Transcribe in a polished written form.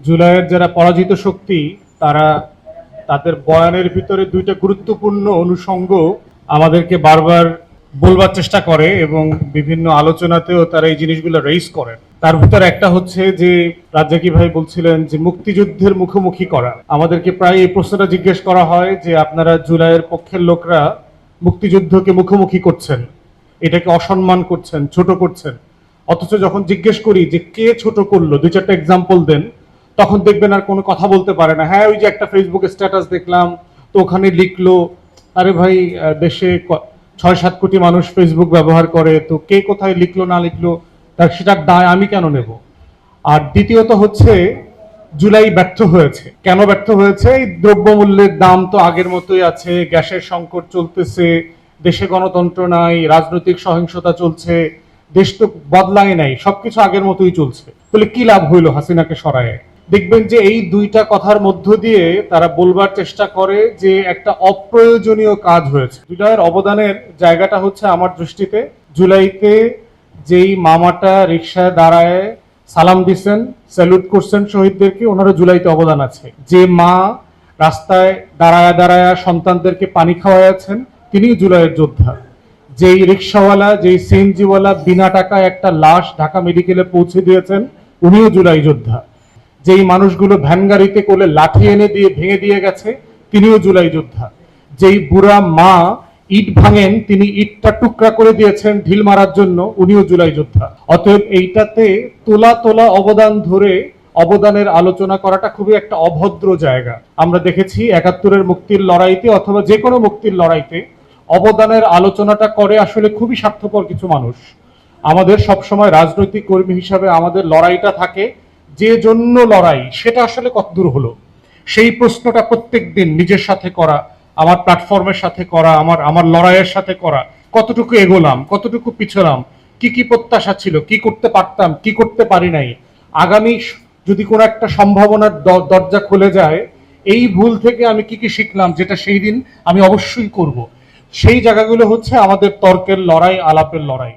জুলাইয়ের যারা পরাজিত শক্তি তারা তাদের বয়ানের ভিতরে দুইটা গুরুত্বপূর্ণ অনুষঙ্গ আমাদেরকে বারবার বলবার চেষ্টা করে এবং বিভিন্ন আলোচনাতেও তারা এই জিনিসগুলো রেইজ করেন। তার ভিতরে একটা হচ্ছে যে রাজ্জাকি ভাই বলছিলেন যে মুক্তিযুদ্ধের মুখোমুখি করা। আমাদেরকে প্রায় এই প্রশ্নটা জিজ্ঞেস করা হয় যে আপনারা জুলাইয়ের পক্ষের লোকরা মুক্তিযুদ্ধকে মুখোমুখি করছেন, এটাকে অসম্মান করছেন, ছোট করছেন। অথচ যখন জিজ্ঞেস করি যে কে ছোট করলো, দুই চারটা এক্সাম্পল দেন, তখন দেখবেন আর কোনো কথা বলতে পারে না। হ্যাঁ, ওই যে একটা ফেসবুকে স্ট্যাটাস দেখলাম, তো ওখানে লিখলো। আরে ভাই, দেশে 6-7 কোটি মানুষ ফেসবুক ব্যবহার করে, তো কে কোথায় লিখলো না লিখলো তার সেটার দায় আমি কেন নেব? আর দ্বিতীয়ত হচ্ছে জুলাই ব্যর্থ হয়েছে। কেন ব্যর্থ হয়েছে? এই দ্রব্যমূল্যের দাম তো আগের মতোই আছে, গ্যাসের সংকট চলতেছে, দেশে গণতন্ত্র নাই, রাজনৈতিক সহিংসতা চলছে, দেশ তো বদলাই নাই, সবকিছু আগের মতোই চলছে। তাহলে কি লাভ হইলো হাসিনাকে সরায়ে? দেখবেন যে এই দুইটা কথার মধ্য দিয়ে তারা বলবার চেষ্টা করে যে একটা অপ্রয়োজনীয় কাজ হয়েছে। জুলাইয়ের অবদানের জায়গাটা হচ্ছে আমার দৃষ্টিতে, জুলাইতে যেই মামাটা রিক্সায় দাঁড়ায় সালাম দিচ্ছেন, স্যালুট করছেন শহীদদেরকে, ওনারও জুলাইতে অবদান আছে। যে মা রাস্তায় দাঁড়ায় দাঁড়ায় সন্তানদেরকে পানি খাওয়াইয়াছেন, তিনিও জুলাইয়ের যোদ্ধা। যেই রিক্সাওয়ালা, যেই সিএনজিওয়ালা বিনা টাকায় একটা লাশ ঢাকা মেডিকেলে পৌঁছে দিয়েছেন, উনিও জুলাই যোদ্ধা। যেই মানুষগুলো ভ্যান গাড়িতে করে লাঠি এনে দিয়ে ভেঙে দিয়ে গেছে, তিনিও জুলাই যোদ্ধা। যেই বুড়া মা ইট ভাঙেন, তিনি ইটটা টুকরা করে দিয়েছেন ঢিল মারার জন্য, উনিও জুলাই যোদ্ধা। অতএব এইটাতে তোলা তোলা অবদান ধরে অবদানের আলোচনা করাটা খুবই একটা অভদ্র জায়গা। আমরা দেখেছি ৭১-এর মুক্তির লড়াইতে অথবা যে কোনো মুক্তির লড়াইতে অবদানের আলোচনাটা করে আসলে খুবই স্বার্থপর কিছু মানুষ। আমাদের সবসময় রাজনৈতিক কর্মী হিসাবে আমাদের লড়াইটা থাকে, যে জন্য লড়াই সেটা আসলে কতদূর হলো, সেই প্রশ্নটা প্রত্যেক দিন নিজের সাথে করা, আমার প্ল্যাটফর্মের সাথে করা, আমার লড়াইয়ের সাথে করা, কতটুকু এগোলাম, কতটুকু পিছলাম, কি কি প্রত্যাশা ছিল, কি করতে পারতাম, কি করতে পারি নাই, আগামী যদি কোনো একটা সম্ভাবনার দরজা খুলে যায়, এই ভুল থেকে আমি কি কি শিখলাম, যেটা সেই দিন আমি অবশ্যই করব। সেই জায়গাগুলো হচ্ছে আমাদের তর্কের লড়াই, আলাপের লড়াই।